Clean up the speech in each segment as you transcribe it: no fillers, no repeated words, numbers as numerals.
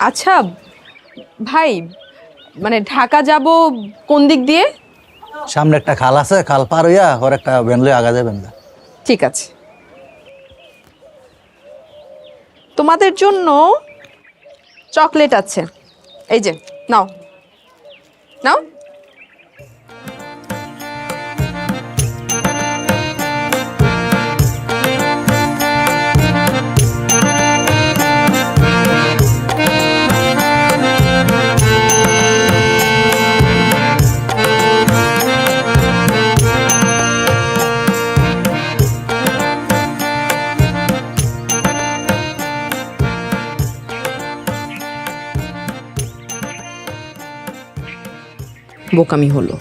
আচ্ছা ভাই, মানে ঢাকা যাব কোন দিক দিয়ে? সামনে একটা খাল আছে, খাল পার হইয়া ওর একটা ভ্যান লইয়া আগা যাবেন না। ঠিক আছে, তোমাদের জন্য চকলেট আছে, এই যে নাও নাও। বোকামি হলো,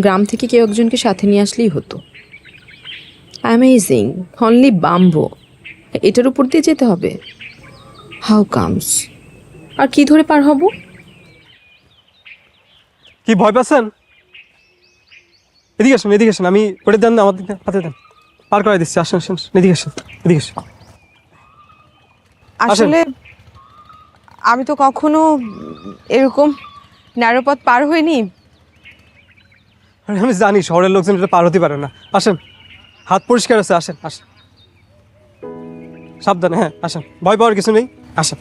গ্রাম থেকে কেউ একজনকে সাথে নিয়ে আসলেই হতো। অ্যামেজিং, অনলি বাম্বো, এটার উপর দিয়ে যেতে হবে? How comes? আর কি ধরে পার হব? কি ভয় পাচ্ছেন? এদিকে আসুন, এদিকে আসুন, আমি করে দেন না, আমার দিকে হাতে দেন, পার করে দিচ্ছি। আসুন আসুন, এদিকে আসুন, এদিকে আসুন। আসলে আমি তো কখনো এরকম ন্যারো পথ পার হইনি। আরে আমি জানি শহরের লোকজন এটা পার হতে পারে না। আসেন, হাত পরিষ্কার আছে, আসেন আসেন, সাবধানে। হ্যাঁ আসেন, ভয় পাওয়ার কিছু নেই, আসেন।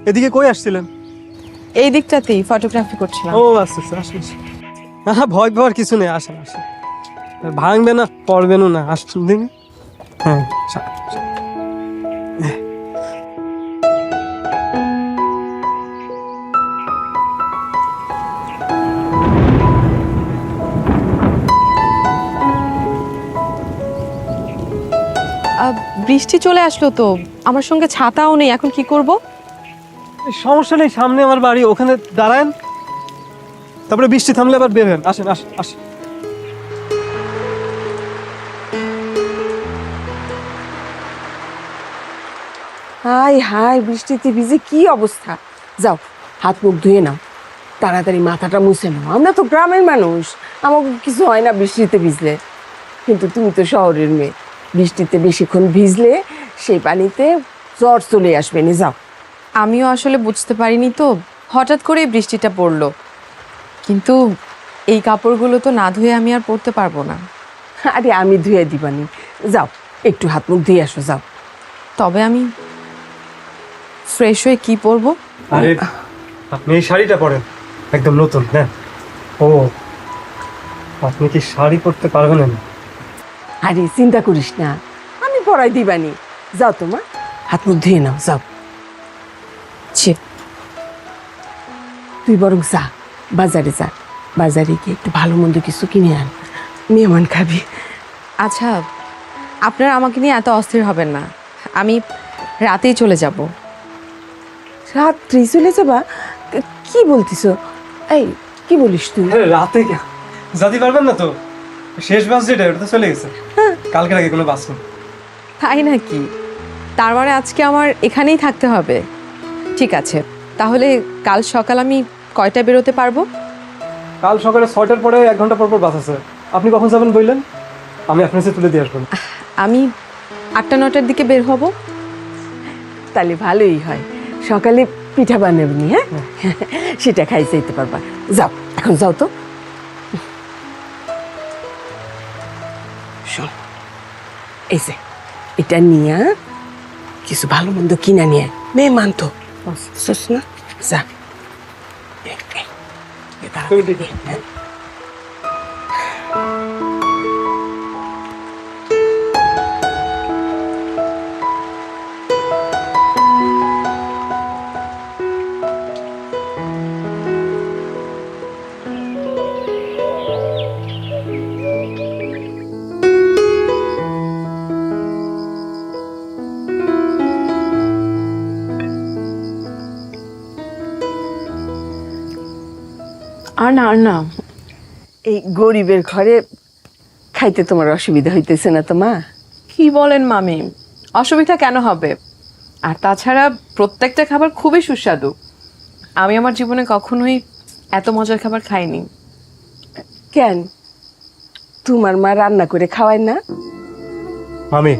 এদিকে কই আসছিলেন? এই দিকটাতেই ফটোগ্রাফি করছিলাম। ও আচ্ছা আচ্ছা, আসেন আসেন। হ্যাঁ, ভয় পাওয়ার কিছু নেই, আসেন আসেন। ভাঙবে না, পড়বেনও না, আসছেন দিন। হ্যাঁ বৃষ্টি চলে আসলো তো, আমার সঙ্গে ছাতাও নেই, এখন কি করব? সমস্যা নেই, সামনে আমার বাড়ি, ওখানে দাঁড়ান, তারপরে বৃষ্টি থামলে আবার বের হন। আসেন আসেন আসেন। হাই হাই, বৃষ্টিতে ভিজে কি অবস্থা! যাও, হাত মুখ ধুয়ে নাও, তাড়াতাড়ি মাথাটা মুছে নাও। আমরা তো গ্রামের মানুষ, আমাকে কিছু হয় না বৃষ্টিতে ভিজলে। কিন্তু তুমি তো শহরের মেয়ে, বৃষ্টিতে বেশিক্ষণ ভিজলে সেই পানিতে জ্বর চলে আসবে না। যাও। আমিও আসলে বুঝতে পারিনি তো, হঠাৎ করেই বৃষ্টিটা পড়লো। কিন্তু এই কাপড়গুলো তো না ধুয়ে আমি আর পরতে পারবো না। আরে আমি ধুয়ে দিবানি, যাও একটু হাত মুখ ধুয়ে আসো, যাও। তবে আমি ফ্রেশ হয়ে কি পরবো? আরে আপনি এই শাড়িটা পরেন, একদম নতুন। হ্যাঁ, ও আপনি কি শাড়ি পরতে পারবেন না? আরে চিন্তা করিস না, আমি পরাই দিবানি। যাও তোমার, হাত মুখ ধুয়ে নাও, যাও। ছি, তুই বরং যা, বাজারে যা, বাজারে গিয়ে একটু ভালো মন্দ কিছু কিনে আন, মেহমান খাবি। আচ্ছা আপনারা আমাকে নিয়ে এত অস্থির হবেন না, আমি রাতেই চলে যাব। রাত্রি চলে যাবা? কি বলতিস? এই কি বলিস তুই? রাতে যেতে পারবেন না তো? শেষ বাস যেটা, ওটা তো চলে গেছে, কালকের আগে কোনো বাস নেই। তাই নাকি? তার মানে আজকে আমার এখানেই থাকতে হবে। ঠিক আছে, তাহলে কাল সকাল আমি কয়টায় বেরোতে পারবো? কাল সকালে 6টার পরে 1 ঘন্টা পর পর বাস আছে। আপনি কখন যাবেন বললেন? আমি আপনার কাছে তুলে দিয়ে আসবেন। আমি 8টা-9টার দিকে বের হব। তাহলে ভালোই হয়, সকালে পিঠা বানাবনি। হ্যাঁ, সেটা খাই যেতে পারবা। যাও, এখন যাও তো। শোন, এই যে এটা নিয়ে কিছু ভালো মন্দ কিনা নিয়ে মেহমান তো, বুঝছিস না? যা। আর না আর না, এই গরিবের ঘরে খাইতে তোমার অসুবিধা হইতেছে না তো মা? কি বলেন মামি, অসুবিধা কেন হবে? আর তাছাড়া প্রত্যেকটা খাবার খুবই সুস্বাদু। আমি আমার জীবনে কখনোই এত মজার খাবার খাইনি। কেন, তোমার মা রান্না করে খাওয়ায় না? আমি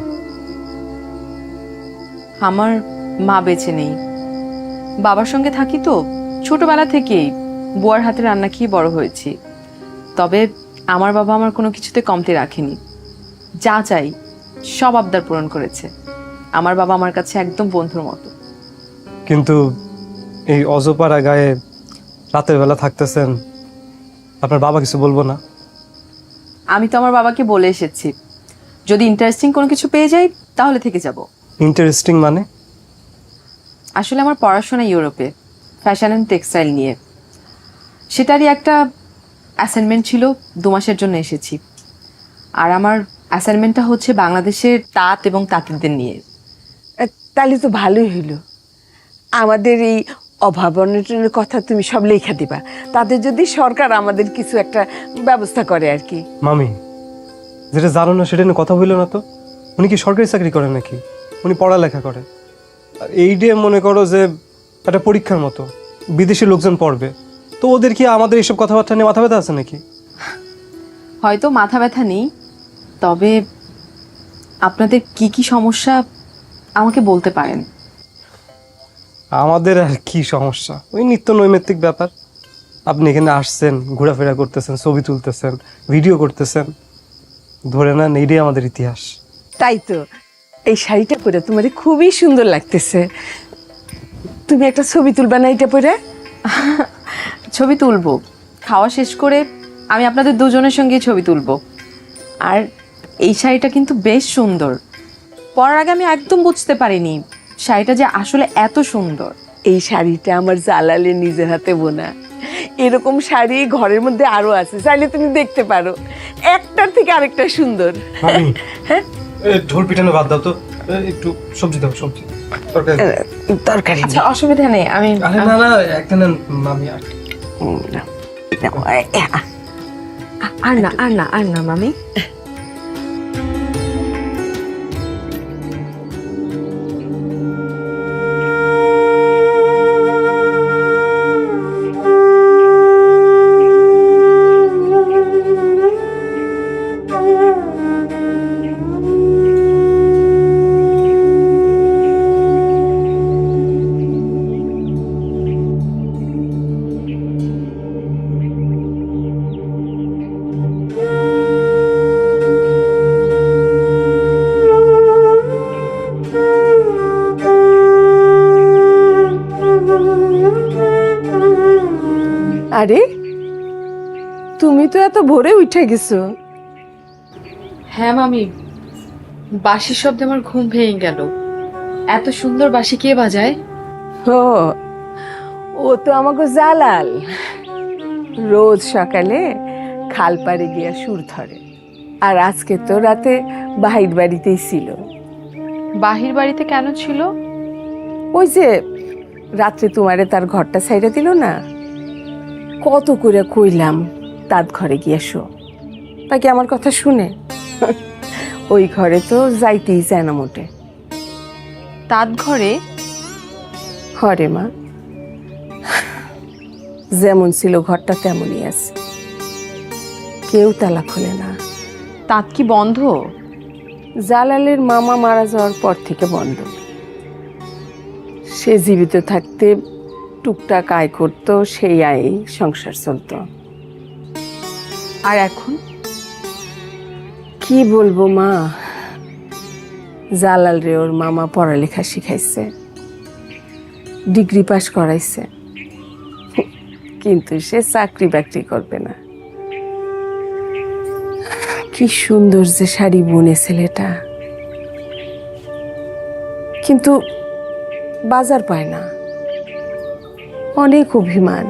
আমার মা বেঁচে নেই, বাবার সঙ্গে থাকি তো ছোটবেলা থেকেই বুয়ার হাতে রান্না খেয়ে বড় হয়েছি। তবে আমার বাবা আমার কোনো কিছুতে কমতি রাখেনি, যা চাই সব আবদার পূরণ করেছে। আমার বাবা আমার কাছে একদম বন্ধুর মতো। কিন্তু এই অজপাড়া গায়ে রাতের বেলা থাকতেছেন, আপনার বাবা কিছু বলবো না? আমি তো আমার বাবাকে বলে এসেছি, যদি ইন্টারেস্টিং কোনো কিছু পেয়ে যাই তাহলে থেকে যাব। ইন্টারেস্টিং মানে? আসলে আমার পড়াশোনা ইউরোপে, ফ্যাশন অ্যান্ড টেক্সটাইল নিয়ে। সেটারই একটা অ্যাসাইনমেন্ট ছিল, 2 মাসের জন্য এসেছি। আর আমার অ্যাসাইনমেন্টটা হচ্ছে বাংলাদেশের তাঁত এবং তাঁতিদের নিয়ে। তাহলে তো ভালোই হইলো। আমাদের এই অভাব অনটনের কথা তুমি সব লেখা দিবা, তাদের যদি সরকার আমাদের কিছু একটা ব্যবস্থা করে আর কি। মামি, যেটা জানো না সেটা নিয়ে কথা বললো না তো। উনি কি সরকারি চাকরি করেন নাকি? উনি পড়ালেখা করে। আর এই ডে মনে করো যে একটা পরীক্ষার মতো, বিদেশি লোকজন পড়বে, তো ওদের কি আমাদের এইসব কথাবার্তা নিয়ে মাথা ব্যথা আছে নাকি? হয়তো মাথা ব্যথা নেই, তবে আপনাদের কি কি সমস্যা আমাকে বলতে পারেন। আমাদের আর কি সমস্যা, ওই নিত্য নৈমিত্তিক ব্যাপার। আপনি এখানে আসছেন, ঘোরাফেরা করতেছেন, ছবি তুলতেছেন, ভিডিও করতেছেন, ধরে নেন এইটাই আমাদের ইতিহাস। তাই তো, এই শাড়িটা পরে তোমার খুবই সুন্দর লাগতেছে। তুমি একটা ছবি তুলবা না এটা পরে? ছবি তুলবো, খাওয়া শেষ করে আমি আপনাদের দুজনের সঙ্গেই ছবি তুলবো। আর এই শাড়িটা কিন্তু বেশ সুন্দর। পরার আগে আমি একদম বুঝতে পারিনি শাড়িটা যে আসলে এত সুন্দর। এই শাড়িটা আমার জালালে নিজের হাতে বোনা। এরকম শাড়ি ঘরের মধ্যে আরো আছে, চাইলে তুমি দেখতে পারো। একটার থেকে আরেকটা সুন্দর। মামি, ঝোল পিঠানো বাদ দাও তো, একটু সবজি দাও, সবজি তরকারি। তরকারি আচ্ছা, অসুবিধা নেই, আমি আরে না না, একটা নেন মামি। আর আর না মামি। আরে তুমি তো এত ভোরে উঠে গেছো। হ্যাঁ মামি, বাঁশির শব্দে আমার ঘুম ভেঙে গেল। এত সুন্দর বাঁশি কে বাজায়? ও ও তো আমাকে জালাল। রোজ সকালে খাল পাড়ে গিয়া সুর ধরে। আর আজকে তো রাতে বাহির বাড়িতেই ছিল। বাহির বাড়িতে কেন ছিল? ওই যে রাত্রে তোমারে তার ঘরটা ছাইড়া দিল না, কত করে কইলাম তার ঘরে গিয়া শো, তাকে আমার কথা শুনে ওই ঘরে তো যাইতেই চায় না মোটে। তাঁত ঘরে? হরে মা, যেমন ছিল ঘরটা তেমনই আছে, কেউ তালা খোলে না। তাঁত কি বন্ধ? জালালের মামা মারা যাওয়ার পর থেকে বন্ধ। সে জীবিত থাকতে টুকটাক আয় করতো, সেই আয়ে সংসার চলতো। আর এখন? কি বলবো মা, জালাল রে ওর মামা পড়ালেখা শিখাইছে, ডিগ্রি পাশ করাইছে, কিন্তু সে চাকরি বাকরি করবে না। কি সুন্দর যে শাড়ি বুনে ছেলেটা, কিন্তু বাজার পায় না। অনেক অভিমান।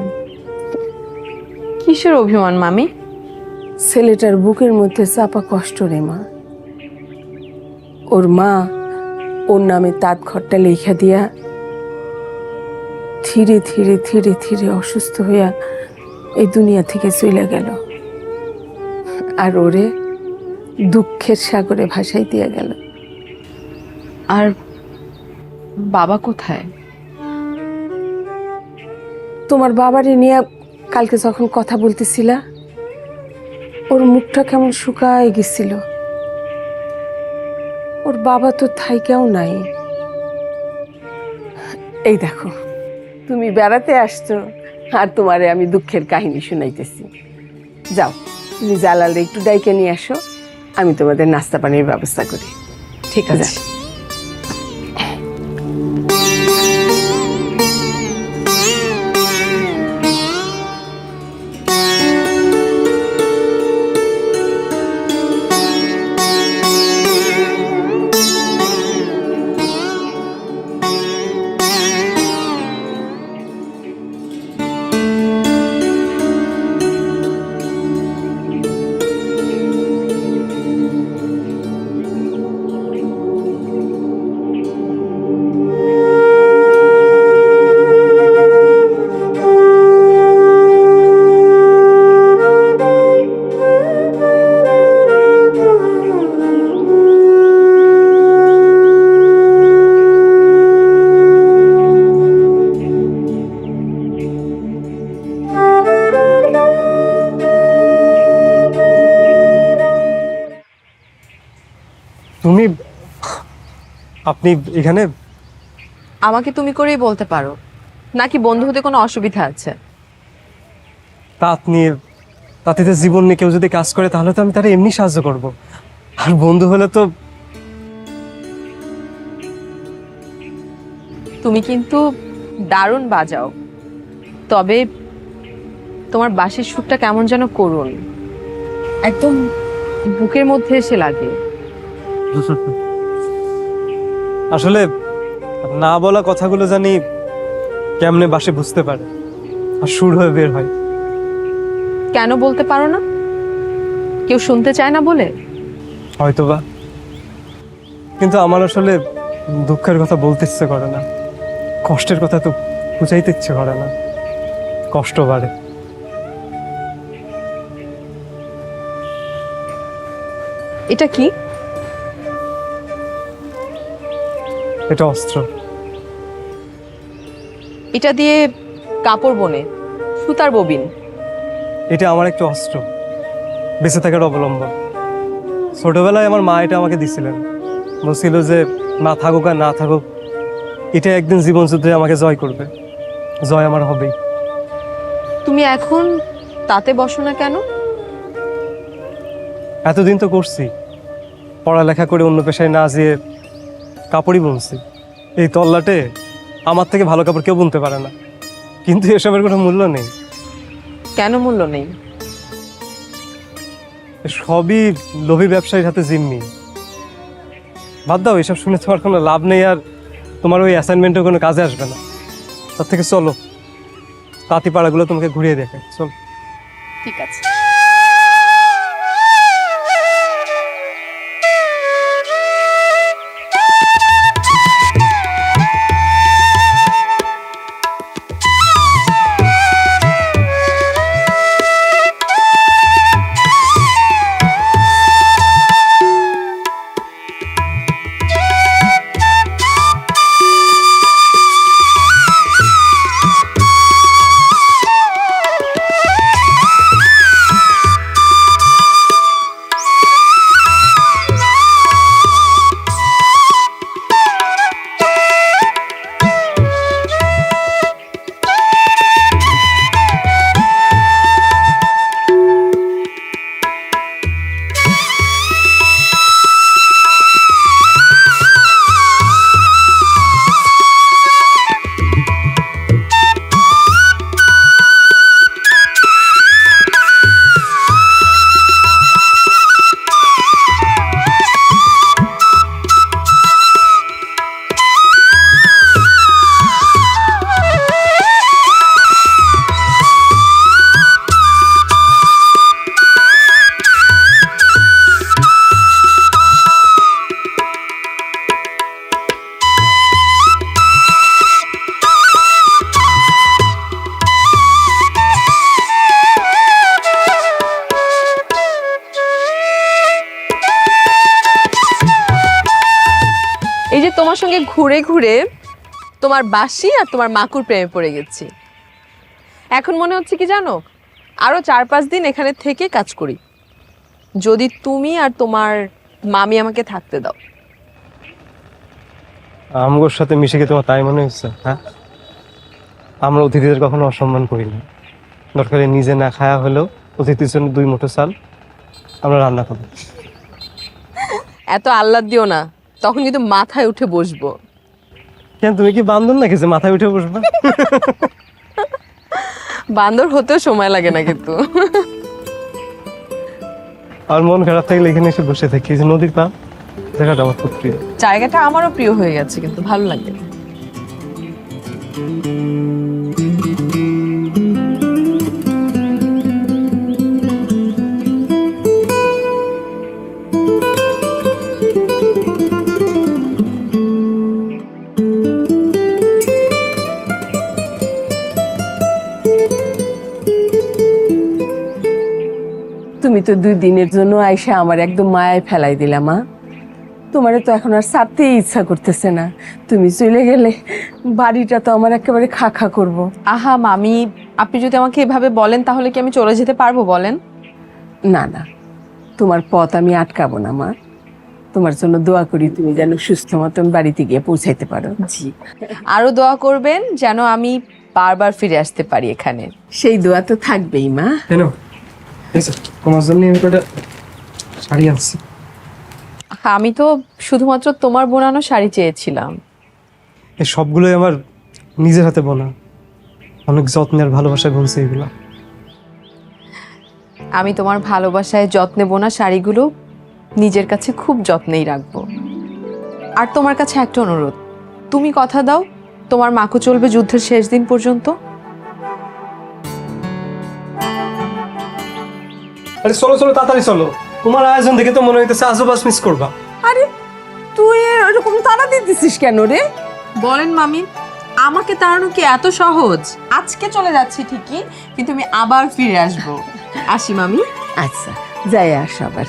কিসের অভিমান মামি? ছেলেটার বুকের মধ্যে চাপা কষ্ট রে মা। ওর মা ওর নামে তাঁত ঘরটা লেখা দিয়া ধীরে ধীরে ধীরে ধীরে অসুস্থ হইয়া এই দুনিয়া থেকে চলে গেল। আর ওরে দুঃখের সাগরে ভাসাই দিয়া গেল। আর বাবা কোথায়? তোমার বাবারে নিয়ে কালকে যখন কথা বলতেছিলা, ওর মুখটা কেমন শুকায় গেছিল। ওর বাবা তো থাইকেও নাই। এই দেখো, তুমি বেড়াতে আসছো আর তোমারে আমি দুঃখের কাহিনী শুনাইতেছি। যাও, তুমি জালালে একটু ডাইকে নিয়ে আসো, আমি তোমাদের নাস্তা পানির ব্যবস্থা করি। ঠিক আছে। তুমি, আপনি এখানে? আমাকে তুমি করেই বলতে পারো, নাকি বন্ধু হতে কোনো অসুবিধা আছে? তাঁত নিয়ে, তাঁতিদের জীবন নিয়ে কেউ যদি কাজ করে তাহলে তো আমি তারা এমনি সাহায্য করব, আর বন্ধু হলে তো। তুমি কিন্তু দারুণ বাজাও, তবে তোমার বাঁশির সুরটা কেমন যেন করুন, একদম বুকের মধ্যে এসে লাগে। আসলে না বলা কথাগুলো জানি কেমনে বাসে বুঝতে পারে আর সুর হয়ে বের হয়। কেন বলতে পারো না? কেউ শুনতে চায় না বলে? হয়তোবা, কিন্তু আমার আসলে দুঃখের কথা বলতে ইচ্ছে করে না, কষ্টের কথা তো বুঝাইতে ইচ্ছে করে না, কষ্ট বাড়ে। এটা কি? এটা অস্ত্র। এটা দিয়ে কাপড় বনে, সুতার ববিন। এটা আমার একটা অস্ত্র, বেঁচে থাকার অবলম্বন। ছোটবেলায় আমার মা এটা আমাকে দিছিলেন, বলছিল যে না থাকুক আর না থাকুক, এটা একদিন জীবন যুদ্ধে আমাকে জয় করবে, জয় আমার হবেই। তুমি এখন তাতে বসো না কেন? এতদিন তো করছি, পড়ালেখা করে অন্য পেশায় না যেয়ে কাপড়ই বুনছি। এই তল্লাটে আমার থেকে ভালো কাপড় কেউ বুনতে পারে না, কিন্তু এসবের কোনো মূল্য নেই। কেন মূল্য নেই? সবই লোভী ব্যবসায়ীর হাতে জিম্মি। বাদ দাও, এসব শুনে তোমার কোনো লাভ নেই, আর তোমার ওই অ্যাসাইনমেন্টও কোনো কাজে আসবে না। তার থেকে চলো, তাঁতি পাড়াগুলো তোমাকে ঘুরিয়ে দেখে চল। ঠিক আছে। এই যে তোমার সঙ্গে ঘুরে ঘুরে তোমার বাঁশি আর তোমার মাকুর প্রেমে পড়ে গেছি। এখন মনে হচ্ছে কি জানো, আরো 4-5 দিন এখানে থেকে কাজ করি, যদি তুমি আর তোমার মামি আমাকে থাকতে দাও। আমগোর সাথে মিশে গিয়ে তোমার তাই মনে হচ্ছে? হ্যাঁ, আমরা অতিথিদের কখনো অসম্মান করি না। দরকারে নিজে না খায়া হলেও অতিথির জন্য 2 মুঠো চাল আমরা রান্না করবো। এত আহ্লাদ দিও না, তখন কিন্তু মাথায় উঠে বসবো। কেন, তুমি কি বান্দর নাকি যে মাথায় উঠে বসবা? বান্দর হতেও সময় লাগে না কিন্তু। আর মন খারাপ থাকলে এখানে এসে বসে থাকি, এই যে নদীর পাড়, জায়গাটা আমার খুব প্রিয়। জায়গাটা আমারও প্রিয় হয়ে গেছে, কিন্তু ভালো লাগে। তুমি তো 2 দিনের জন্য আইসা আমার একদম মায়ায় ফেলাই দিলা মা। তোমারে তো এখন আর ছাড়তেই ইচ্ছা করতেছে না। তুমি চলে গেলে বাড়িটা তো আমার একেবারে খা খা করবো। আহা মামি, আপনি যদি আমাকে এভাবে বলেন তাহলে কি আমি চলে যেতে পারবো বলেন? না না, তোমার পথ আমি আটকাবো না মা। তোমার জন্য দোয়া করি তুমি যেন সুস্থ মতন বাড়িতে গিয়ে পৌঁছাইতে পারো। জি, আরো দোয়া করবেন যেন আমি বারবার ফিরে আসতে পারি এখানে। সেই দোয়া তো থাকবেই মা। কেন, তোমার জন্য আমি কটা শাড়ি আনছি। আমি তো শুধুমাত্র তোমার বোনানো শাড়ি চেয়েছিলাম। এই সবগুলোই আমার নিজের হাতে বোনা, অনেক যত্নের ভালোবাসায় বুনছে এগুলো। আমি তোমার ভালোবাসায় যত্নে বোনা শাড়িগুলো নিজের কাছে খুব যত্নেই রাখবো। আর তোমার কাছে একটা অনুরোধ, তুমি কথা দাও তোমার মাকু চলবে যুদ্ধের শেষ দিন পর্যন্ত। আরে চলো চলো, তাড়াতাড়ি চলো। তোমার আয়োজন দেখে তো মনে হইতেছে আজও মিস করবা। আরে তুই এরকম তাড়া দিতেছিস কেন রে? বলেন মামি, আমাকে তাড়ানো কি এত সহজ? আজকে চলে যাচ্ছি ঠিকই, কিন্তু আমি আবার ফিরে আসবো। আসি মামি। আচ্ছা, যাই আস আবার।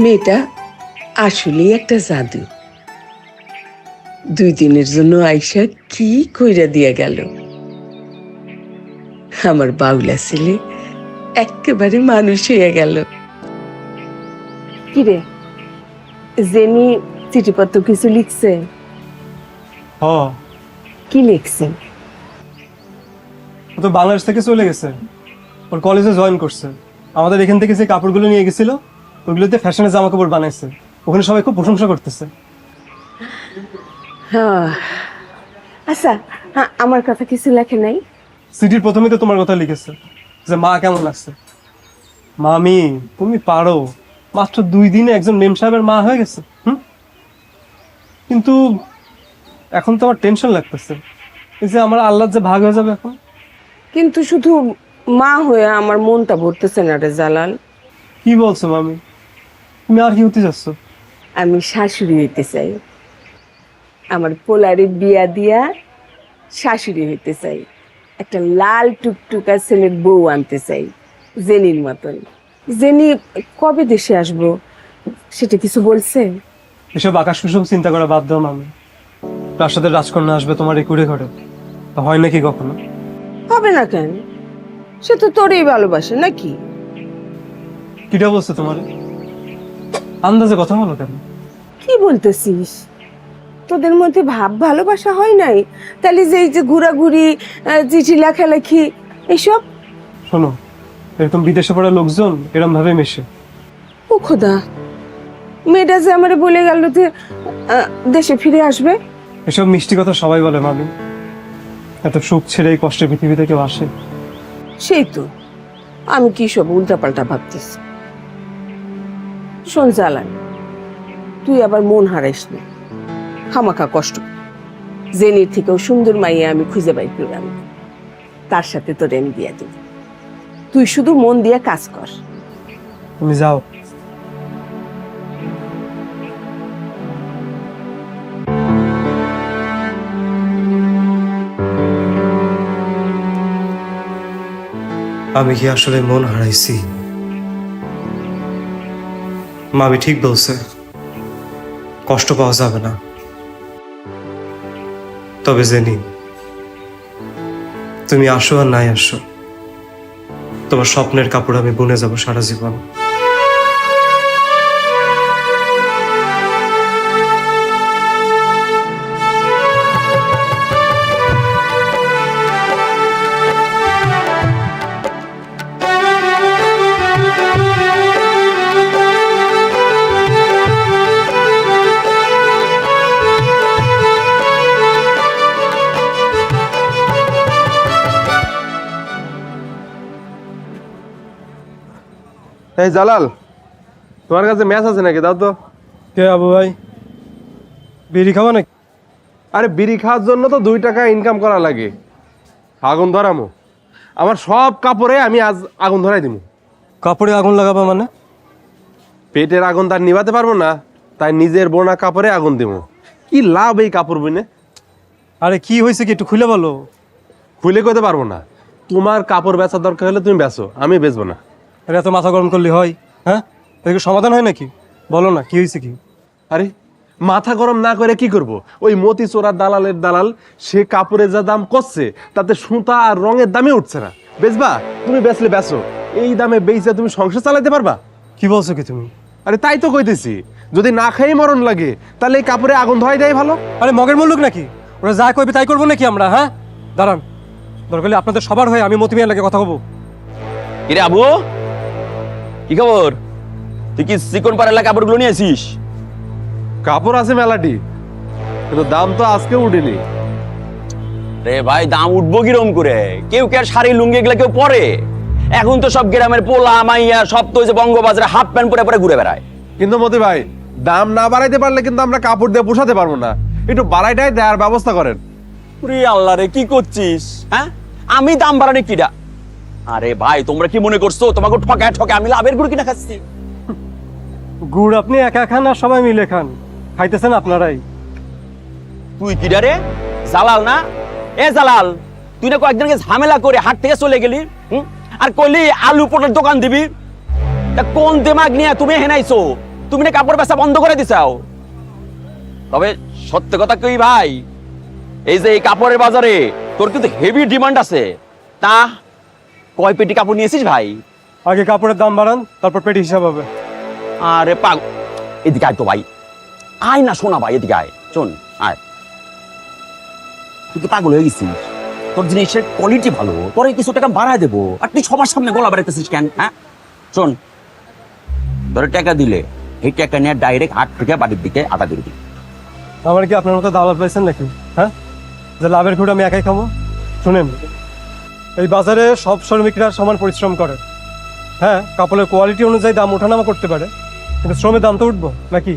মেয়েটা আসলেই একটা জাদু। 2 দিনের জন্য আইসা কি কইরা দিয়া গেল। আমার বাউলা ছেলে একেবারে মানুষ হয়ে গেল। কিরে, জেনি চিঠিপত্র কিছু লিখছে? হ, কি লিখছে? ও তো বাংলাদেশ থেকে চলে গেছে, ওর কলেজে জয়েন করছে। আমাদের এখান থেকে যে কাপড়গুলো নিয়ে গেছিল ওইগুলোতে ফ্যাশনের জামা কাপড় বানাইছে। ওখানে সবাই খুব প্রশংসা করতেছে। হ্যাঁ, আচ্ছা, আমার কথা কিছু লেখে নাই? সিটির প্রথমে তো তোমার কথা লিখেছে যে মা কেমন লাগছে। মামি তুমি পারো, মাত্র 2 দিনে একজন মেম সাহেবের মা হয়ে গেছে। কিন্তু এখন তো আমার টেনশন লাগতেছে, এই যে আমার আল্লাহ যে ভাগ হয়ে যাবে এখন। কিন্তু শুধু মা হয়ে আমার মনটা ভরতেছে না রে জালাল। কি বলছো মামি, তুমি আর কি হতে যাচ্ছ? আমি শাশুড়ি হইতে চাই। আমার পোলারে বিয়া দিয়া শাশুড়ি হইতে চাই। একটা লাল টুকটুকা ছেলের বউ আনতে চাই, জেনির মতন। জেনি কবে দেশে আসবো সেটা কিছু বলছে? এসব আকাশ কুসুম চিন্তা করা বাদ দাও মামি। প্রাসাদের রাজকন্যা আসবে তোমার এই কুড়ে ঘরে, তা হয় নাকি কখনো? হবে না কেন? সে তো তোরই ভালোবাসে নাকি? কিটা বলছে তোমার? আন্দাজে কথা বলো কেন? কি বলতেছিস? তোদের মধ্যে ভাব ভালোবাসা হয় নাই? তাহলে যে এই যে ঘোরাঘুরি, চিঠি লেখালেখি এইসব? শোনো, এরকম বিদেশে পড়া লোকজন এরম ভাবে মেশে। ও খোদা, মেয়েটা যে আমারে বলে গেল যে দেশে ফিরে আসবে। এসব মিষ্টি কথা সবাই বলে মামি, এত সুখ ছেড়ে এই কষ্টের পৃথিবীতে কেউ আসে? সেই তো, আমি কি সব উল্টাপাল্টা ভাবতেছি। শোন জালান, তুই আবার মন হারাইস না, খামাখা কষ্ট। জেনির থেকেও সুন্দর মাইয়া আমি খুঁজে পাই পেলাম, তার সাথে তোর আমি দিয়া দেব। তুই শুধু মন দিয়ে কাজ কর। তুমি যাও। আমি কি আসলে মন হারাইছি? মামি ঠিক বলছে, কষ্ট পাওয়া যাবে না। তবে জেনি, তুমি আসো আর নাই আসো, তোমার স্বপ্নের কাপড় আমি বুনে যাব সারা জীবন। এই জালাল, তোমার কাছে ম্যাচ আছে নাকি? দাও তো। কে আবু ভাই, বিড়ি খাওয়া নাকি? আরে বিড়ি খাওয়ার জন্য তো 2 টাকা ইনকাম করা লাগে। আগুন ধরামো, আমার সব কাপড়ে আমি আজ আগুন ধরাই দিব। কাপড়ে আগুন লাগাবা মানে? পেটের আগুন তার নিভাতে পারবো না, তাই নিজের বোনা কাপড়ে আগুন দিব। কি লাভ এই কাপড় বুনে? আরে কি হয়েছে কি একটু খুলে বলো। খুলে কইতে পারবো না। তোমার কাপড় বেচার দরকার হলে তুমি বেচো, আমি বেচবো না। আরে এত মাথা গরম করলে হয়? হ্যাঁ, এদিকে সমাধান হয় নাকি? বলো না কি হয়েছে কি? আরে মাথা গরম না করে কি করব? ওই মতি চোরা দালালের দালাল সে কাপড়ের যা দাম করছে তাতে সুতা আর রঙের দামে উঠছে না। বেচবা? তুমি বেচলে বেচো, এই দামে বেচে তুমি সংসার চালাতে পারবা? কি বলছো কি তুমি? আরে তাই তো কইতেছি, যদি না খেয়ে মরণ লাগে তাহলে এই কাপড়ে আগুন ধরাই দেয় ভালো। আরে মগের মুল্লুক নাকি? ওরা যা কইবে তাই করবো নাকি আমরা? হ্যাঁ দাঁড়ান, দরকার হলে আপনাদের সবার হয়ে আমি মতি মিয়ার লাগে কথা বলবো। কিরে আবু, কি খবর? তুই কি চিকন পাড়ার কাপড়গুলো নিয়ে আসিস? কাপড় আছে মেলাটি, কিন্তু দাম তো আজকে উঠেনি। রে ভাই, দাম উঠবো কিরম করে? কেউ কে আর শাড়ি লুঙ্গি এগুলা কেউ পরে? এখন তো সব গ্রামের পোলা মাইয়া সব তো বঙ্গবাজারে হাফ প্যান্ট পরে পরে ঘুরে বেড়ায়। কিন্তু মতি ভাই, দাম না বাড়াইতে পারলে কিন্তু আমরা কাপড় দিয়ে পোষাতে পারবো না। একটু বাড়াইটাই দেওয়ার ব্যবস্থা করেন। রে আল্লাহ রে, কি করছিস? হ্যাঁ, আমি দাম বাড়ানি কিডা? আরে ভাই, তোমরা কি মনে করছো তোমাকে ঠকায় ঠকে আমি লাভের গুড় কিনা খাচ্ছি? গুড় আপনি একা খান আর সবাই মিলে খান, খাইতেছেন আপনারাই। তুই কিডা রে? জালাল না? এ জালাল, তুই না কয়েকদিনকে ঝামেলা করে হাট থেকে চলে গেলি, আর কইলি আলু পটলের দোকান দিবি। তা কোন দিমাগ নিয়ে তুমি হেনাইছো? তুমি না কাপড় বেচা বন্ধ করে দিছাও। তবে সত্য কথা কই ভাই, এই যে এই কাপড়ের বাজারে তোর কিন্তু হেভি ডিমান্ড আছে। তা কয় পেটি কাপড় নিয়েছিস ভাই? আগে কাপড়ের দাম বাড়ান, তারপর পেটি হিসাব হবে। আরে পাগ, এদিকে আয় তো ভাই, আয় না শোনা ভাই, এদিকে আয়, শোন আয়। তুই কি পাগল হয়ে গেছিস? তোর জিনিসের কোয়ালিটি ভালো, তোর কিছু টাকা বাড়ায় দেবো, আর তুই সবার সামনে গলা বাড়াইতেছিস কেন? হ্যাঁ শোন, ধরে টাকা দিলে এই টাকা নিয়ে ডাইরেক্ট হাট থেকে বাড়ির দিকে আটা দিয়ে দিবি। আমার কি আপনার মতো দাওয়াত পাইছেন নাকি? হ্যাঁ, যে লাভের ঘুরে আমি একাই খাবো? শুনেন, এই বাজারে সব শ্রমিকরা সমান পরিশ্রম করে। হ্যাঁ, কাপড়ের কোয়ালিটি অনুযায়ী দাম ওঠানামা করতে পারে, কিন্তু শ্রমের দাম তো উঠবো নাকি?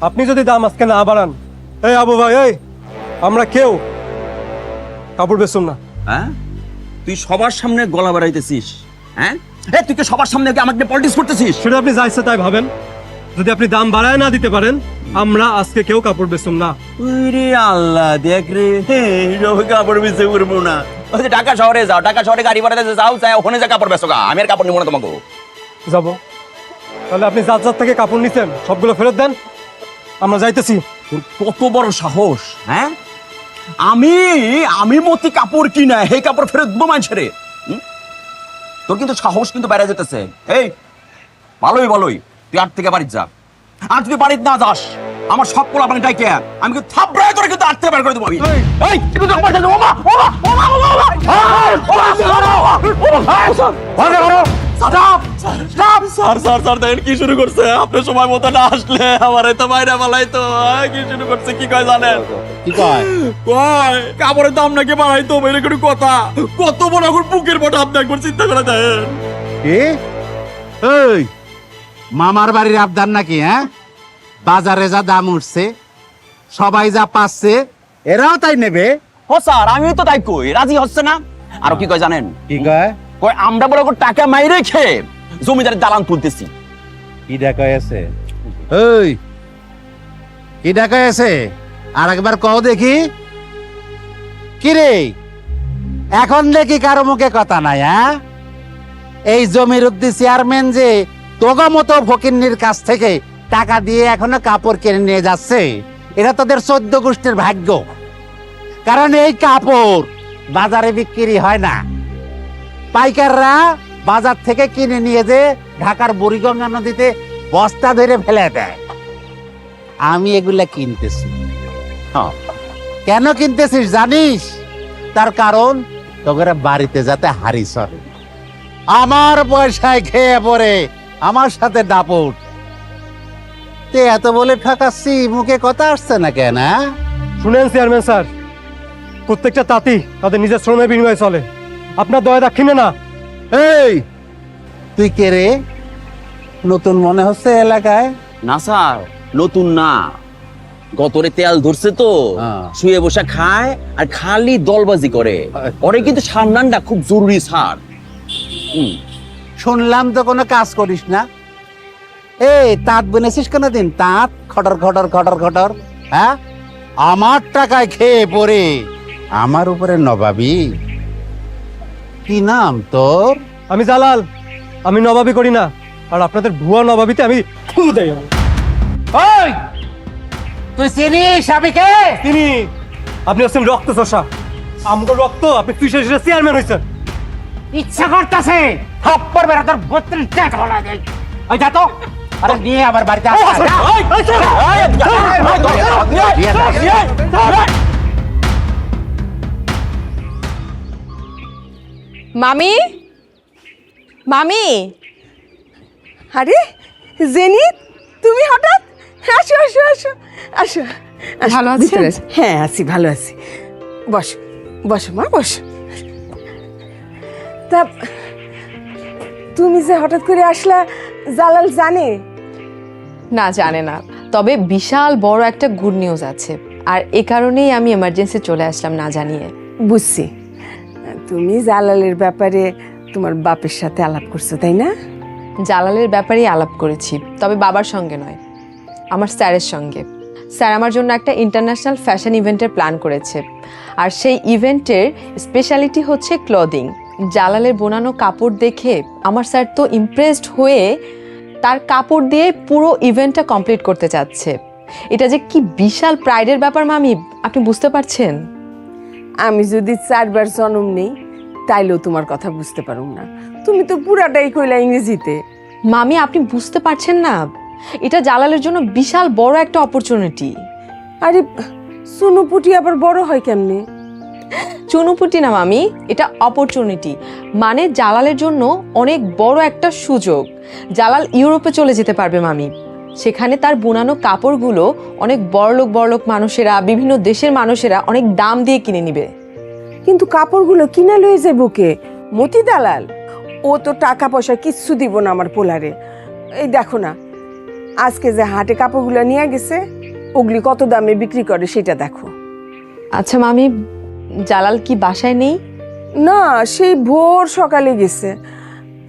আপনি যদি দাম আজকে না বাড়ান, এই আবু ভাই, এই আমরা কেউ কাপড় বেচুন না। হ্যাঁ, তুই সবার সামনে গলা বাড়াইতেছিস? হ্যাঁ, তুই কি সবার সামনে আমাকে পলিটিক্স করতেছিস? সেটা আপনি যা ইচ্ছা তাই ভাবেন। যদি আপনি দাম বাড়ায় না দিতে পারেন, আমরা আজকে কেউ কাপড় বেচুন না। রে আল্লাহ, দেখ রে, কাপড় বেচে করবো না। ঢাকা শহরে যাও, ঢাকা শহরে গাড়ি ভাড়া যাও, চাই ওখানে যা কাপড় বেচো গা, আমি আর কাপড় নিবো না তোমাকে। যাবো? তাহলে আপনি যার যার থেকে কাপড় নিছেন সবগুলো ফেরত দেন, আমরা যাইতেছি। তোর কত বড় সাহস? হ্যাঁ, আমি মতি কাপড় কিনা এই কাপড় ফেরত দেবো মানুষের? তোর কিন্তু সাহস কিন্তু বেড়ে যেতেছে। এই ভালোই তুই আট থেকে বাড়িতে যা, আর তুই বাড়িতে না যাস আমার সব পোলা পানি টাইকে আমি কিন্তু থাপড়ায় তোরে কিন্তু আট থেকে বের করে দেবো আমি। এই একটু তো বাঁচা, ওমা ওমা ওমা ওমা ওমা স্যার দেখেন কি শুরু করছে। আপনি সময় মতো না আসলে আমার তো বাইরে পালাই তো কি শুরু করছে, কি কয় জানেন? কি কয়? কয় কাপড়ের দাম নাকি বাড়াইতো, মেরে কোনো কথা। কত বড় এখন বুকের বটা আপনি একবার চিন্তা করে দেন। কি? এই মামার বাড়ির আবদার নাকি? হ্যাঁ, বাজারে যা দাম উঠছে সবাই যা পাচ্ছে এরাও তাই নেবে। ও স্যার, আমি তো তাই কই, রাজি হচ্ছে না। আর কি কয় জানেন? কি কয়? কয় আমরা বড় টাকা মাইরে খেয়ে জমিদারের দালান তুলতেছি। কি ডাকা আছে ওই কি ডাকা আছে আর একবার কও দেখি কি রে এখন দেখি কারো মুখে কথা নাই হ্যাঁ এই জমির উদ্দি চেয়ারম্যান যে তোগা মতো ফকিন্নির কাছ থেকে টাকা দিয়ে এখনো কাপড় কিনে নিয়ে যাচ্ছে এটা তোদের 14 গোষ্ঠীর ভাগ্য কারণ এই কাপড় বাজারে বিক্রি হয় না পাইকাররা বাজার থেকে কিনে নিয়ে যে ঢাকার বুড়িগঙ্গা নদীতে বস্তা ধরে ফেলে দেয় আমি এগুলা কিনতেছি হ্যাঁ। কেন কিনতেছিস জানিস তার কারণ তোকে বাড়িতে যাতে হাড়ি চড়ে আমার পয়সায় খেয়ে পড়ে আমার সাথে দাপট তে এত বলে ঠকাচ্ছি মুখে কথা আসছে না কেন শুনেন চেয়ারম্যান স্যার, প্রত্যেকটা তাঁতি তাদের নিজের শ্রমের বিনিময়ে চলে, আপনার দয়া দাক্ষিণে না। এই তুই কে রে নতুন মনে হচ্ছে এলাকায় না স্যার নতুন না, গতরে তেল ধরছে তো শুয়ে বসে খায় আর খালি দলবাজি করে। ওরে কিন্তু সামনানটা খুব জরুরি স্যার। শুনলাম তো কোনো কাজ করিস না। এই তাঁত বুনেছিস কেন দিন তাঁত খটর খটর খটর খটর হ্যাঁ আমার টাকায় খেয়ে পড়ে আমার উপরে নবাবি কি নাম তোর আমি জালাল, আমি নবাবি করি না, আর আপনাদের ভুয়া নবাবিতে আমি থু দেই। ওই তুই চিনিস আমি কে তিনি আপনি হচ্ছেন রক্ত চষা, আমগো রক্ত আপনি ফিসে চেয়ারম্যান হয়েছেন। ইচ্ছা করতেছে থাপ্পড় বেড়া তোর 32 টাকা বলা দেয় ওই যা তো আরে নিয়ে আমার বাড়িতে আসা মামি, মামি, আরে জেনি, তুমি হঠাৎ? আসো আসো আসো আসো। ভালো আছেন? ভিতরে আসো। হ্যাঁ আছি, ভালো আছি। বসো বসো মা, বসো। তা তুমি যে হঠাৎ করে আসলা, জালাল জানে? না জানে না, তবে বিশাল বড় একটা গুড নিউজ আছে, আর এ কারণেই আমি এমার্জেন্সি চলে আসলাম না জানিয়ে। বুঝছি, তুমি জালালের ব্যাপারে তোমার বাপের সাথে আলাপ করছো তাই না? জালালের ব্যাপারেই আলাপ করেছি, তবে বাবার সঙ্গে নয়, আমার স্যারের সঙ্গে। স্যার আমার জন্য একটা ইন্টারন্যাশনাল ফ্যাশন ইভেন্টের প্ল্যান করেছে, আর সেই ইভেন্টের স্পেশালিটি হচ্ছে ক্লদিং। জালালের বোনানো কাপড় দেখে আমার স্যার তো ইমপ্রেসড হয়ে তার কাপড় দিয়ে পুরো ইভেন্টটা কমপ্লিট করতে চাচ্ছে। এটা যে কি বিশাল প্রাইডের ব্যাপার মামি, আপনি বুঝতে পারছেন? আমি যদি 4 বার জন্ম নেই তাইলেও তোমার কথা বুঝতে পারুম না। তুমি তো পুরাটাই কইলা ইংরেজিতে। মামি আপনি বুঝতে পারছেন না, এটা জালালের জন্য বিশাল বড় একটা অপরচুনিটি। আরে সুনুপুটি আবার বড় হয় কেমনে? চুনুপুটি না মামি, এটা অপরচুনিটি, মানে জালালের জন্য অনেক বড় একটা সুযোগ। জালাল ইউরোপে চলে যেতে পারবে মামি, সেখানে তার বুনানো কাপড়গুলো অনেক বড়লোক মানুষেরা, বিভিন্ন দেশের মানুষেরা অনেক দাম দিয়ে কিনে নিবে। কিন্তু কাপড়গুলো কিনা লয়ে যাবো কে? মতি দালাল? ও তো টাকা পয়সা কিচ্ছু দিব না আমার পোলারে। এই দেখো না, আজকে যে হাটে কাপড়গুলো নিয়ে গেছে, ওগুলি কত দামে বিক্রি করে সেটা দেখো। আচ্ছা মামি, জালাল কি বাসায় নেই? না, সেই ভোর সকালে গেছে,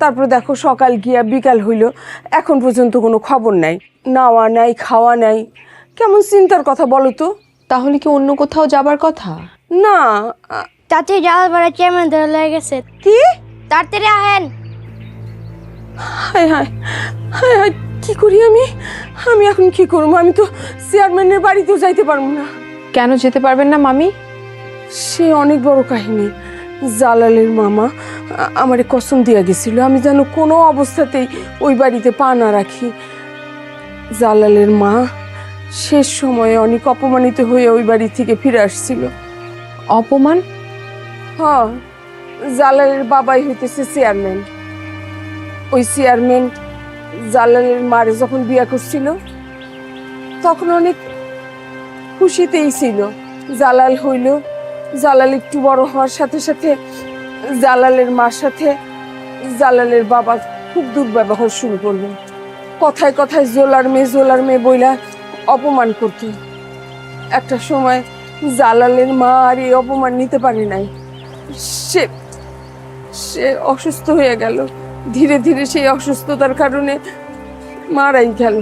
তারপর দেখো সকাল গিয়া বিকাল হইল, এখন পর্যন্ত কোনো খবর নাই, নাওয়া নাই খাওয়া নাই। কেমন চিন্তার কথা বলো তো? তাহলে কি অন্য কোথাও যাবার কথা? না। চাচি যাওয়ার পরে চেয়ারম্যান ধরে লেগে গেছে। কি? তাড়াতাড়ি আহেন। হায় হায় হায় হায়, কি করি আমি? আমি এখন কি করবো? আমি তো চেয়ারম্যানের বাড়িতেও যাইতে পারবো না। কেন যেতে পারবেন না মামি? সে অনেক বড় কাহিনী। জালালের মামা আমারে কসম দিয়া গেছিল, আমি যেন কোনো অবস্থাতেই ওই বাড়িতে পা না রাখি। জালালের মা শেষ সময়ে অনেক অপমানিত হয়ে ওই বাড়ি থেকে ফিরে আসছিল। অপমান? হ্যাঁ, জালালের বাবাই হইতেছে চেয়ারম্যান। ওই চেয়ারম্যান জালালের মারে যখন বিয়া করছিল তখন অনেক খুশিতেই ছিল। জালাল হইল, জালাল একটু বড় হওয়ার সাথে সাথে জালালের মার সাথে জালালের বাবা খুব দুর্ব্যবহার শুরু করলো। কথায় কথায় জোলার মেয়ে বইলা অপমান করত। একটা সময় জালালের মা আর এই অপমান নিতে পারে নাই, সে সে অসুস্থ হয়ে গেল। ধীরে ধীরে সেই অসুস্থতার কারণে মারাই গেল।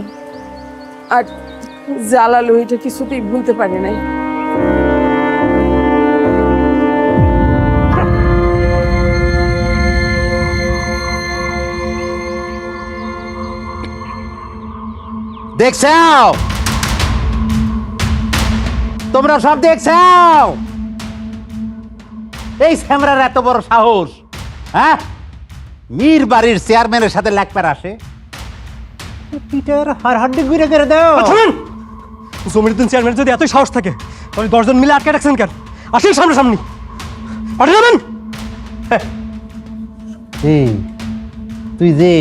আর জালাল ওইটা কিছুতেই ভুলতে পারে নাই। দেখছাও, তোমরা সব দেখছাও এই স্যামরার এত বড় সাহস, হ্যাঁ? মীর বাড়ির চেয়ারম্যানের সাথে লেখপার আসে, পিটার হাড্ডি ঘুরে করে দাও। থামেন! জমিরুদ্দিন চেয়ারম্যান যদি এতই সাহস থাকে তাহলে 10 জন মিলে আটকে রাখছেন কেন? আসেন সামনাসামনি, পাঠিয়ে যাবেন। এই, তুই যে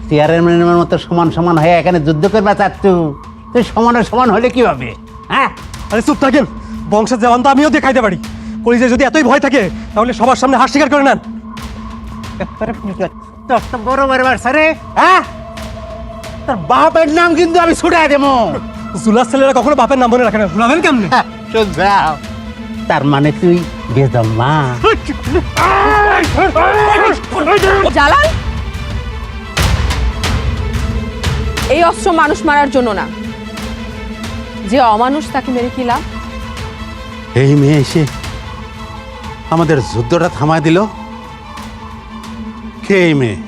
চেয়ারম্যানের মতো সমান সমান হয়ে এখানে যুদ্ধ করবা চাচ্ছ, তুই সমানের সমান হলে কি হবে? হ্যাঁ, আরে চুপ থাকেন, বংশের জওয়ান তো আমিও দেখাইতে পারি। কলিজে যদি এতই ভয় থাকে তাহলে সবার সামনে হার স্বীকার করে নেন। তোর বড় বড় বাড়ছে, হ্যাঁ? তোর বাপের নাম কিন্তু আমি ছুটাই দেবো। জুলাস ছেলেরা কখনো বাপের নাম মনে রাখে না, ভুলাবেন কেমনে? যাও, তার মানে তুই বেজম্মা। জালাল, এই অস্ত্র মানুষ মারার জন্য না, যে অমানুষ তাকে মেরে কি লাভ? এই মেয়ে এসে আমাদের যুদ্ধটা থামায় দিল। কে এই মেয়ে?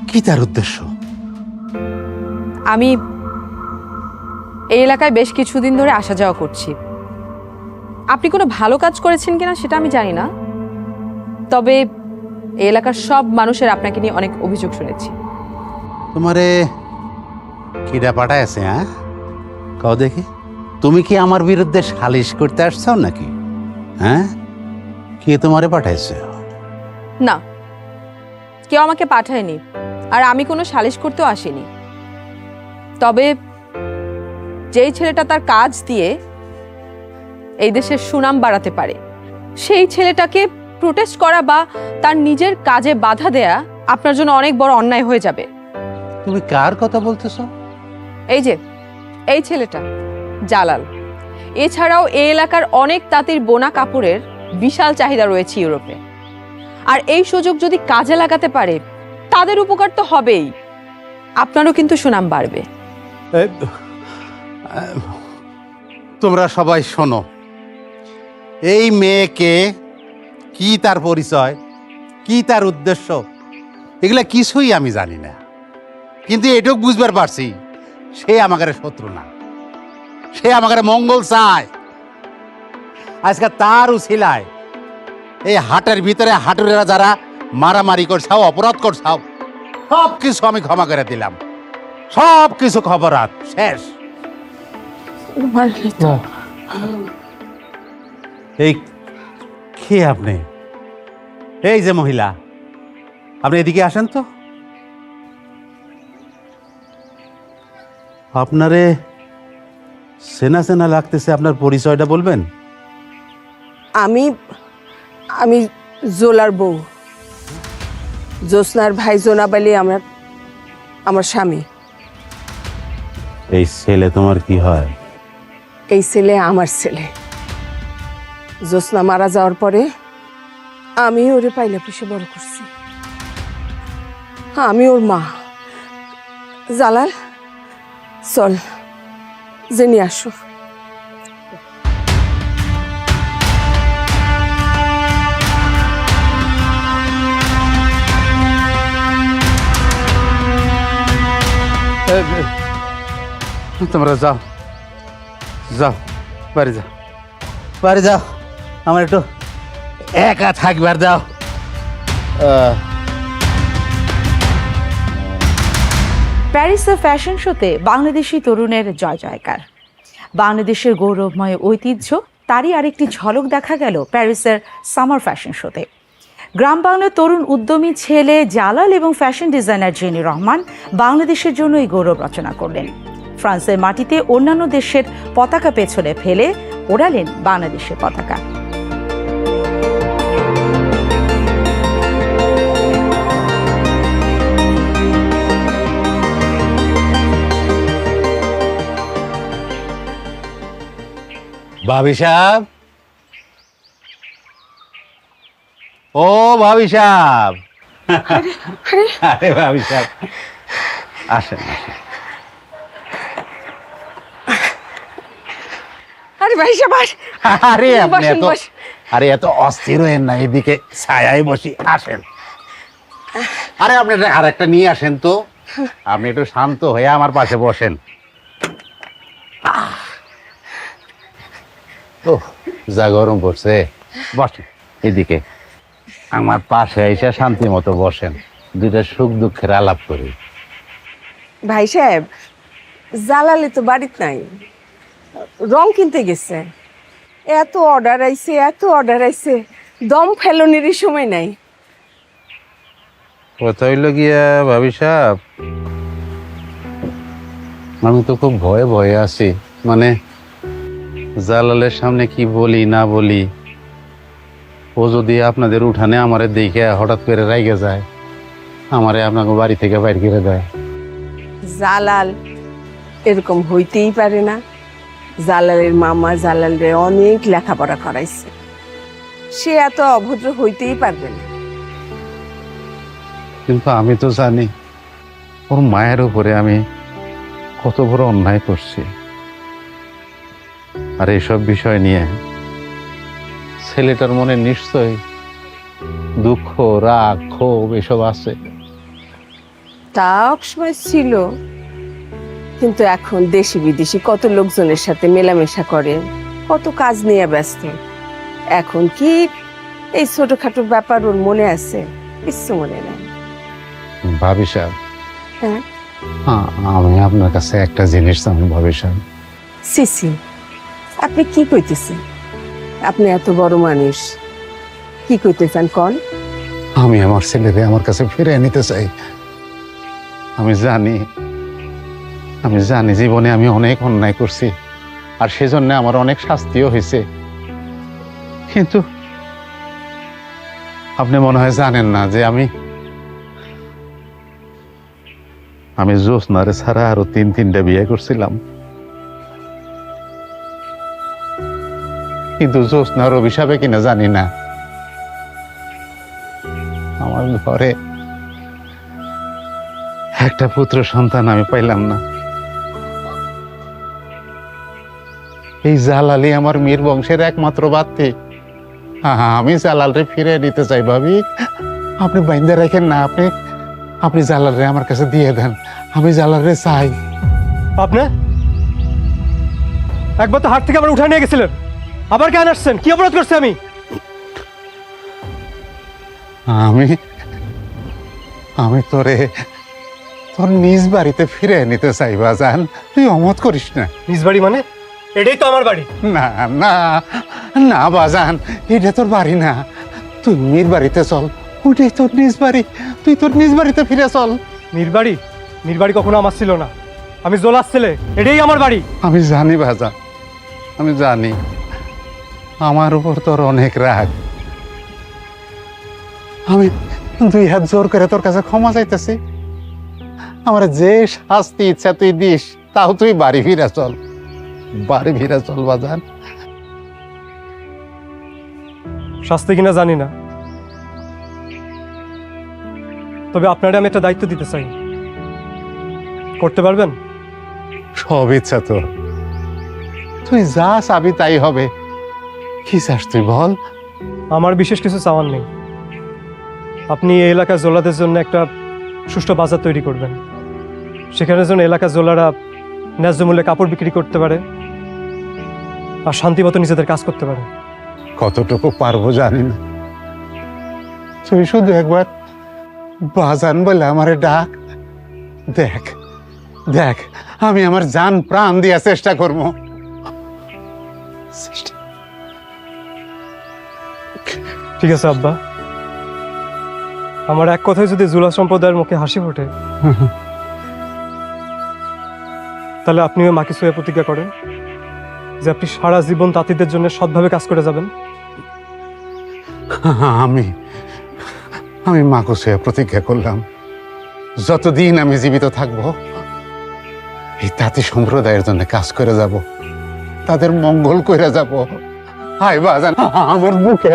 কি তার উদ্দেশ্য? আমি এই এলাকায় বেশ কিছুদিন ধরে আসা যাওয়া করছি। আপনি কোনো ভালো কাজ করেছেন কিনা সেটা আমি জানি না, তবে এই এলাকার সব মানুষের আপনাকে নিয়ে অনেক অভিযোগ শুনেছি। তোমারে কিডা পাঠাইছে? হ্যাঁ, কও দেখি। তুমি কি আমার বিরুদ্ধে সালিশ করতে আসছো নাকি? হ্যাঁ, কে তোমারে পাঠাইছে? না, কেউ আমাকে পাঠায়নি, আর আমি কোনো সালিশ করতেও আসিনি। তবে যেই ছেলেটা তার কাজ দিয়ে এই দেশের সুনাম বাড়াতে পারে, সেই ছেলেটাকে প্রোটেস্ট করা বা তার নিজের কাজে বাধা দেয়া আপনার জন্য অনেক বড় অন্যায় হয়ে যাবে। তুমি কার কথা বলতেছ? এই যে এই ছেলেটা জালাল, এছাড়াও এই এলাকার অনেক তাঁতির বোনা কাপড়ের বিশাল চাহিদা রয়েছে ইউরোপে, আর এই সুযোগ যদি কাজে লাগাতে পারে তাদের উপকার তো হবেই, আপনারও কিন্তু সুনাম বাড়বে। তোমরা সবাই শোনো, এই মেয়েকে, কি তার পরিচয়, কি তার উদ্দেশ্য, এগুলা কিছুই আমি জানি না, কিন্তু এটুকু বুঝবার পারছি সে আমাদের শত্রু না, সে আমাদের মঙ্গল চায়। আজকে তার উছিলায় এই হাটের ভিতরে হাটুরেরা যারা মারামারি করছাও, অপরাধ করছাও, সব কিছু আমি ক্ষমা করে দিলাম, সব কিছু খবরাত শেষ। মারলি তো। এই কে আপনি? এই যে মহিলা, আপনি এদিকে আসেন তো। আপনারে চেনা চেনা লাগতেছে, আপনার পরিচয়টা বলবেন? আমি আমি জোলার বউ, জ্যোৎস্নার ভাই জোনাব আলী আমার স্বামী। এই ছেলে তোমার কি হয়? এই ছেলে আমার ছেলে। জ্যোৎস্না মারা যাওয়ার পরে আমি ওরে পাইলে পুষে বড় করছি, আমি ওর মা। জালাল, চল জেনে আসো। তোমরা যাও, যাও, বাড়ি যাও, বাড়ি যাও, আমার একটু একা থাকবার দাও। প্যারিসের ফ্যাশন শোতে বাংলাদেশি তরুণের জয় জয়কার। বাংলাদেশের গৌরবময় ঐতিহ্য, তারই আরেকটি ঝলক দেখা গেল প্যারিসের সামার ফ্যাশন শোতে। গ্রাম বাংলার তরুণ উদ্যমী ছেলে জালাল এবং ফ্যাশন ডিজাইনার জেনি রহমান বাংলাদেশের জন্য এই গৌরব রচনা করলেন। ফ্রান্সের মাটিতে অন্যান্য দেশের পতাকা পেছনে ফেলে ওড়ালেন বাংলাদেশের পতাকা। ভাবি সাহেব, ও ভাবি সাহেব, আরে ভাবি সাহেব, আসেন আসেন। আরে ভাই সাবাস, আরে আপনি বসেন, এত বসেন। আরে এত অস্থির হয়েন না, এদিকে ছায়ায় বসি, আসেন। আরে আপনি আর একটা নিয়ে আসেন তো, আপনি একটু শান্ত হয়ে আমার পাশে বসেন। ও যা গরম পড়ছে, বসেন এদিকে আমার পাশে এসে শান্তি মতো বসেন, দুইটা সুখ দুঃখের আলাপ করি। ভাই সাহেব, জালালে তো বাড়িতে নাই, রং কিনতে গেছে। এত অর্ডার আইছে, দম ফেলনের সময় নাই। কথা হইল গিয়া ভাবি সাহেব, আমি তো খুব ভয়ে ভয়ে আছি, মানে জালালের সামনে কি বলি না বলি, ও যদি আপনাদের উঠানে আমারে দেখে হঠাৎ করে রাইগে যায়, আমারে আপনাকে বাড়ি থেকে বাইর করে দেয়। জালাল এরকম হইতেই পারে না। জালালের মামা জালালরে অনেক লেখাপড়া করাইছে, সে এত অভদ্র হইতেই পারবে না। কিন্তু আমি তো জানি ওর মায়ের উপরে আমি কত বড় অন্যায় করছি, আর এইসব বিষয় নিয়ে ছেলেটার মনে নিশ্চয়ই দুঃখ, রাগ, ক্ষোভ এসব আছে। তা সময় ছিল, কিন্তু এখন দেশি বিদেশি কত লোকজনের সাথে মেলামেশা করে, কত কাজ নিয়ে ব্যস্ত। এখন কি এই ছোটখাটো ব্যাপার ওর মনে আছে? কিছু মনে নাই। ভাবি সাহেব, হ্যাঁ, আমি আপনার কাছে একটা জিনিস চাই ভাবি সাহেব। সিসি, আপনি কি কইতেছেন? আপনি এত বড় মানুষ, কি কইতেছেন কন? আমি আমার ছেলেকে আমার কাছে ফিরে নিতে চাই। আমি জানি জীবনে আমি অনেক অন্যায় করছি, আর সেজন্য আমার অনেক শাস্তিও হয়েছে, কিন্তু আপনি মনে হয় জানেন না যে আমি জ্যোৎস্নারে ছাড়া আরো 3-3টা বিয়ে করছিলাম, কিন্তু জ্যোৎস্নার অভিশাপে কিনা জানি না আমার ঘরে একটা পুত্র সন্তান আমি পাইলাম না। এই জালালি আমার মীর বংশের একমাত্র বাত্তি। আমি জালালরে ফিরে নিতে চাই ভাবি, আপনি বাইন্দা রাখেন না, আপনি জালালরে আমার কাছে দিয়ে দেন, আমি জালালরে চাই। আপনি একবার তো হাট থেকে আবার উঠে নিয়ে গেছিলেন, আবার কেন আসছেন? কি অপরাধ করছি আমি? আমি তোর নিজ বাড়িতে ফিরে নিতে চাই বাজান, তুই অমত করিস না। নিজ বাড়ি মানে? এটাই তো আমার বাড়ি। না না না বাজান, এটা তোর বাড়ি না, তুই মীর বাড়িতে চল, ওইটাই তোর নিজ বাড়ি, তুই তোর নিজ বাড়িতে ফিরে চল। মির বাড়ি কখনো আমার ছিল না, আমি জোলাস ছেলে, এটাই আমার বাড়ি। আমি জানি বাজান, আমি জানি আমার উপর তোর অনেক রাগ, আমি 2 হাত জোর করে তোর কাছে ক্ষমা চাইতেছি, আমার যে শাস্তি ইচ্ছা তুই দিস, তাও তুই বাড়ি ফিরে চল, বাড়ি ফিরে চল বাজান। শাস্তি কিনা জানি না, তবে আপনারে আমি একটা দায়িত্ব দিতে চাই, করতে পারবেন? সব ইচ্ছা তোর, তুই যা চাবি তাই হবে। কি চাস তুই বল? আমার বিশেষ কিছু চাওয়ার নেই, আপনি এই এলাকার জোলাদের জন্য একটা সুষ্ঠু বাজার তৈরি করবেন, সেখানে যেন এলাকার জোলারা ন্যায্য মূল্যে কাপড় বিক্রি করতে পারে আর শান্তিমতো নিজেদের কাজ করতে পারে। কতটুকু পারবো জানি না, তুই শুধু একবার বাজান বলে আমারে ডাক, দেখ দেখ আমি আমার জান প্রাণ দিয়া চেষ্টা করবো। ঠিক আছে আব্বা, আমার এক কথায় যদি জুলা সম্প্রদায়ের মুখে হাসি ফোটে, তাহলে আপনিও মাকে ছুঁয়ে প্রতিজ্ঞা করেন যে আপনি সারা জীবন তাঁতিদের জন্য সৎভাবে কাজ করে যাবেন। আমি মাকে ছুঁয়ে প্রতিজ্ঞা করলাম, যতদিন আমি জীবিত থাকবো এই তাঁতি সম্প্রদায়ের জন্য কাজ করে যাব, তাদের মঙ্গল করে যাব। হায় বাজান, আমার বুকে